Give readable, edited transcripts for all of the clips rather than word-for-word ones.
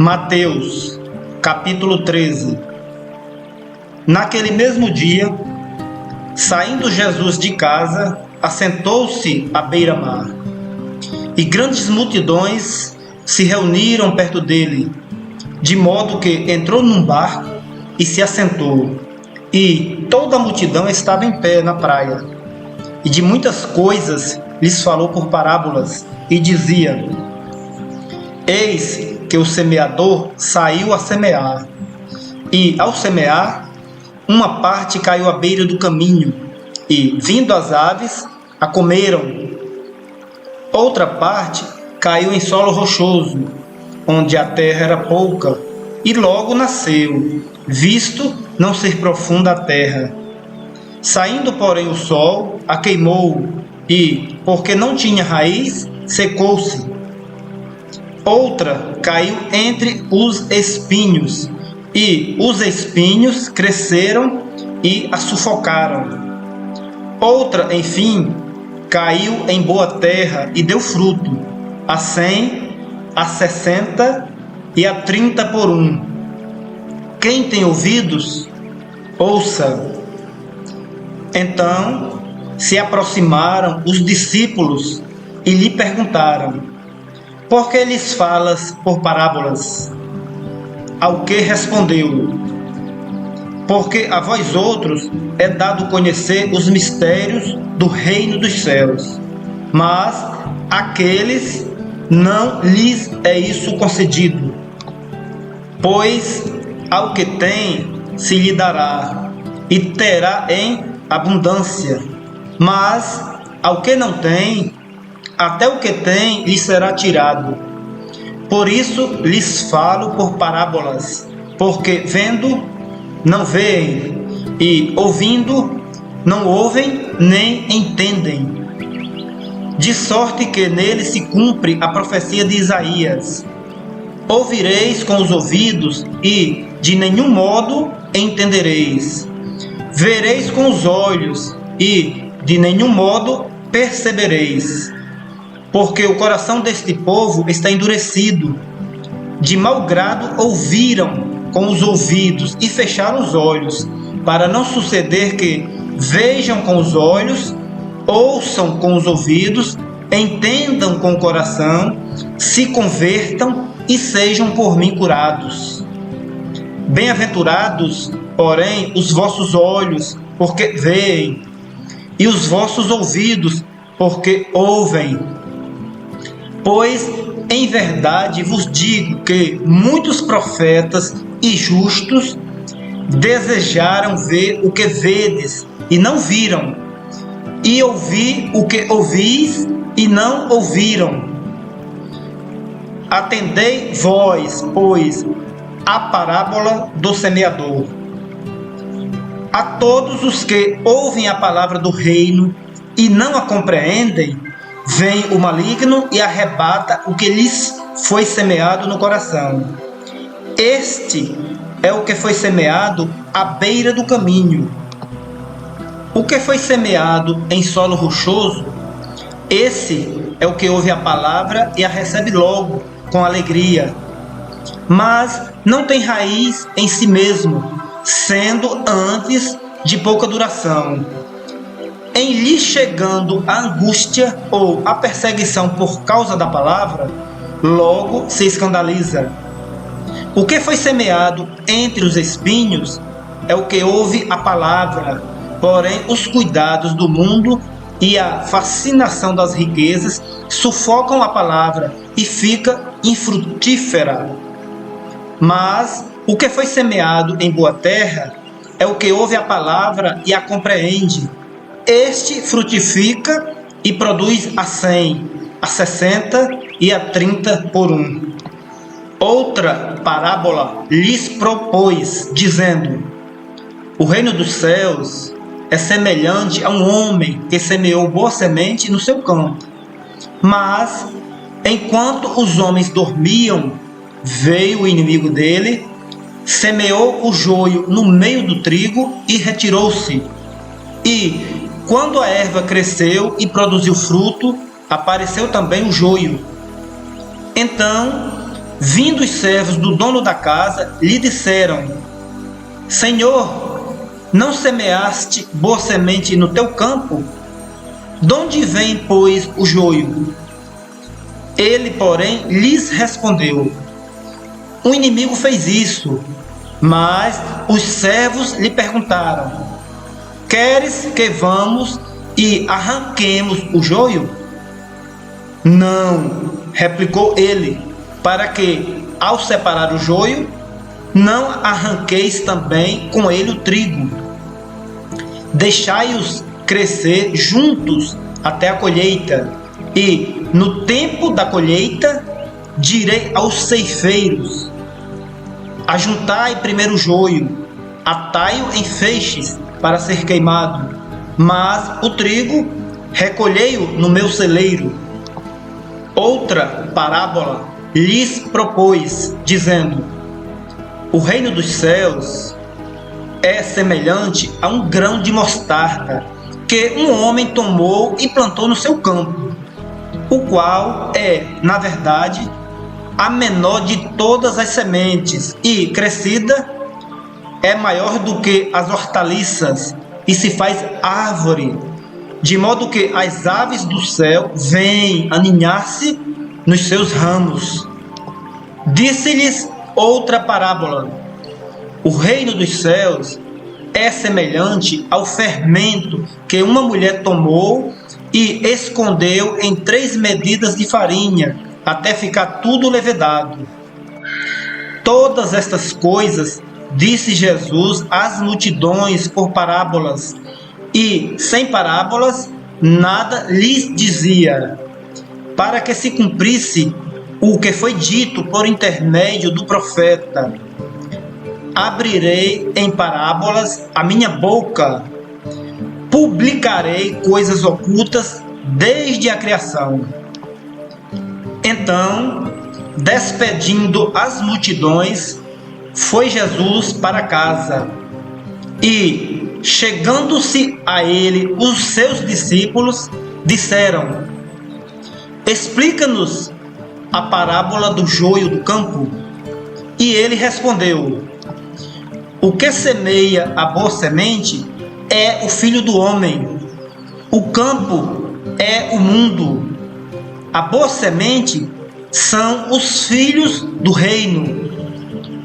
Mateus, capítulo 13. Naquele mesmo dia, saindo Jesus de casa, assentou-se à beira-mar. E grandes multidões se reuniram perto dele, de modo que entrou num barco e se assentou. E toda a multidão estava em pé na praia. E de muitas coisas lhes falou por parábolas, e dizia: Eis que o semeador saiu a semear. E, ao semear, uma parte caiu à beira do caminho, e, vindo as aves, a comeram. Outra parte caiu em solo rochoso, onde a terra era pouca, e logo nasceu, visto não ser profunda a terra. Saindo, porém, o sol, a queimou, e, porque não tinha raiz, secou-se. Outra caiu entre os espinhos, e os espinhos cresceram e a sufocaram. Outra, enfim, caiu em boa terra e deu fruto, a 100, a 60 e a 30 por um. Quem tem ouvidos, ouça. Então se aproximaram os discípulos e lhe perguntaram: Por que lhes falas por parábolas? Ao que respondeu: Porque a vós outros é dado conhecer os mistérios do reino dos céus, mas àqueles não lhes é isso concedido. Pois ao que tem se lhe dará, e terá em abundância, mas ao que não tem, até o que tem lhe será tirado. Por isso lhes falo por parábolas, porque vendo, não veem, e ouvindo, não ouvem nem entendem. De sorte que nele se cumpre a profecia de Isaías: Ouvireis com os ouvidos, e de nenhum modo entendereis. Vereis com os olhos, e de nenhum modo percebereis. Porque o coração deste povo está endurecido. De mau grado ouviram com os ouvidos e fecharam os olhos, para não suceder que vejam com os olhos, ouçam com os ouvidos, entendam com o coração, se convertam e sejam por mim curados. Bem-aventurados, porém, os vossos olhos, porque veem, e os vossos ouvidos, porque ouvem. Pois, em verdade, vos digo que muitos profetas e justos desejaram ver o que vedes e não viram, e ouvir o que ouvis e não ouviram. Atendei vós, pois, a parábola do semeador. A todos os que ouvem a palavra do reino e não a compreendem, vem o maligno e arrebata o que lhes foi semeado no coração. Este é o que foi semeado à beira do caminho. O que foi semeado em solo rochoso, esse é o que ouve a palavra e a recebe logo, com alegria. Mas não tem raiz em si mesmo, sendo antes de pouca duração. Em lhe chegando a angústia ou a perseguição por causa da palavra, logo se escandaliza. O que foi semeado entre os espinhos é o que ouve a palavra, porém os cuidados do mundo e a fascinação das riquezas sufocam a palavra e fica infrutífera. Mas o que foi semeado em boa terra é o que ouve a palavra e a compreende. Este frutifica e produz a 100, a 60 e a 30 por um. Outra parábola lhes propôs, dizendo: O reino dos céus é semelhante a um homem que semeou boa semente no seu campo. Mas, enquanto os homens dormiam, veio o inimigo dele, semeou o joio no meio do trigo e retirou-se. E, quando a erva cresceu e produziu fruto, apareceu também o joio. Então Vindo os servos do dono da casa, lhe disseram: Senhor, não semeaste boa semente no teu campo? De onde vem, pois, o joio? Ele, porém, lhes respondeu: O inimigo fez isso. Mas os servos lhe perguntaram: Queres que vamos e arranquemos o joio? Não, replicou ele, para que, ao separar o joio, não arranqueis também com ele o trigo. Deixai-os crescer juntos até a colheita, e, no tempo da colheita, direi aos ceifeiros: Ajuntai primeiro o joio, atai-o em feixes para ser queimado, mas o trigo recolhei-o no meu celeiro. Outra parábola lhes propôs, dizendo: O reino dos céus é semelhante a um grão de mostarda que um homem tomou e plantou no seu campo, o qual é, na verdade, a menor de todas as sementes, e, crescida, é maior do que as hortaliças, e se faz árvore, de modo que as aves do céu vêm aninhar-se nos seus ramos. Disse-lhes outra parábola: O reino dos céus é semelhante ao fermento que uma mulher tomou e escondeu em 3 medidas de farinha, até ficar tudo levedado. Todas estas coisas disse Jesus às multidões por parábolas, e sem parábolas nada lhes dizia, para que se cumprisse o que foi dito por intermédio do profeta: Abrirei em parábolas a minha boca, publicarei coisas ocultas desde a criação. Então, despedindo as multidões, foi Jesus para casa. E, chegando-se a ele os seus discípulos, disseram: Explica-nos a parábola do joio do campo. E ele respondeu: O que semeia a boa semente é o Filho do Homem. O campo é o mundo. A boa semente são os filhos do reino.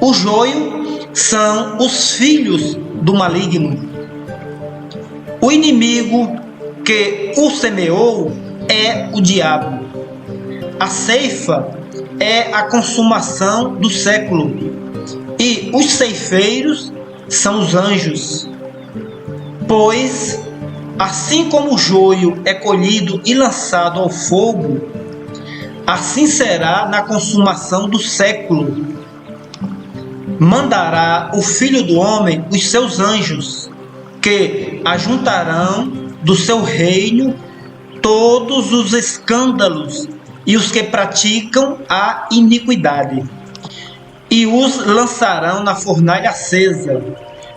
O joio são os filhos do maligno. O inimigo que o semeou é o diabo. A ceifa é a consumação do século, e os ceifeiros são os anjos. Pois, assim como o joio é colhido e lançado ao fogo, assim será na consumação do século. Mandará o Filho do Homem os seus anjos, que ajuntarão do seu reino todos os escândalos e os que praticam a iniquidade, e os lançarão na fornalha acesa.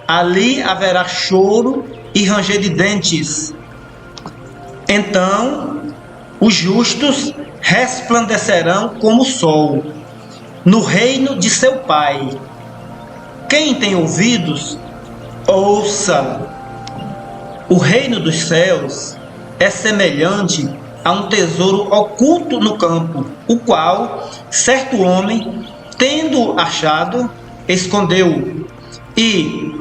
Ali haverá choro e ranger de dentes. Então os justos resplandecerão como o sol no reino de seu Pai. Quem tem ouvidos, ouça. O reino dos céus é semelhante a um tesouro oculto no campo, o qual certo homem, tendo achado, escondeu, e,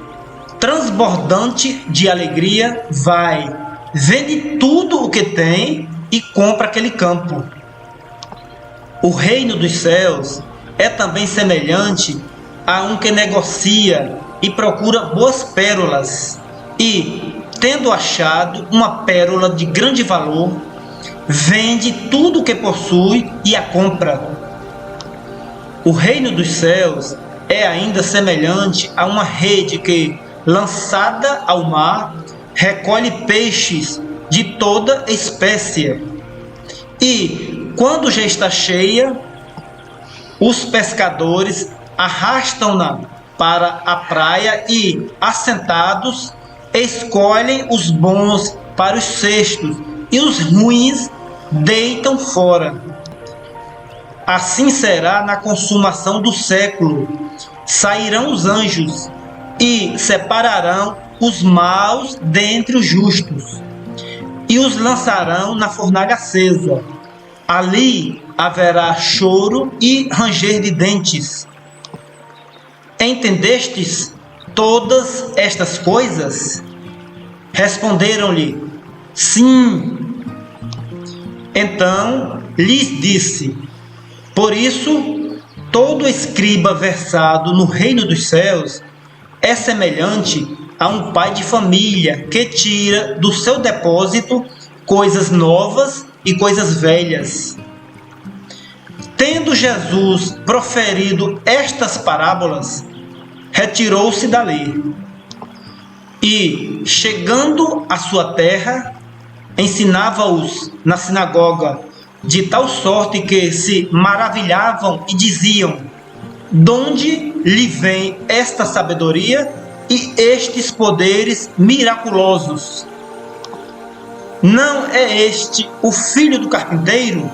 transbordante de alegria, vai, vende tudo o que tem e compra aquele campo. O reino dos céus é também semelhante a um que negocia e procura boas pérolas, e, tendo achado uma pérola de grande valor, vende tudo o que possui e a compra. O reino dos céus é ainda semelhante a uma rede que, lançada ao mar, recolhe peixes de toda espécie. E, quando já está cheia, os pescadores arrastam-na para a praia e, assentados, escolhem os bons para os cestos e os ruins deitam fora. assim será na consumação do século. Sairão os anjos e separarão os maus dentre os justos, e os lançarão na fornalha acesa. Ali haverá choro e ranger de dentes. Entendestes todas estas coisas? Responderam-lhe: sim. Então lhes disse: por isso, todo escriba versado no reino dos céus é semelhante a um pai de família que tira do seu depósito coisas novas e coisas velhas. Tendo Jesus proferido estas parábolas, retirou-se dali. E, chegando à sua terra, ensinava-os na sinagoga, de tal sorte que se maravilhavam e diziam: donde lhe vem esta sabedoria e estes poderes miraculosos? Não é este o filho do carpinteiro?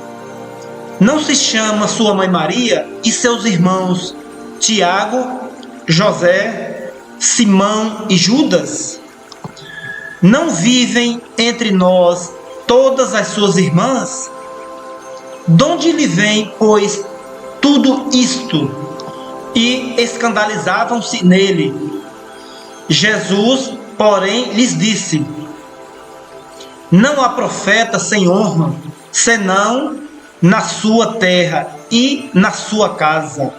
Não se chama sua mãe Maria e seus irmãos Tiago, José, Simão e Judas? Não vivem entre nós todas as suas irmãs? Donde lhe vem, pois, tudo isto? E escandalizavam-se nele. Jesus, porém, lhes disse: não há profeta sem honra, senão na sua terra e na sua casa.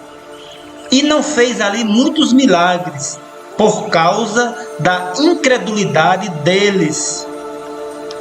E não fez ali muitos milagres, por causa da incredulidade deles.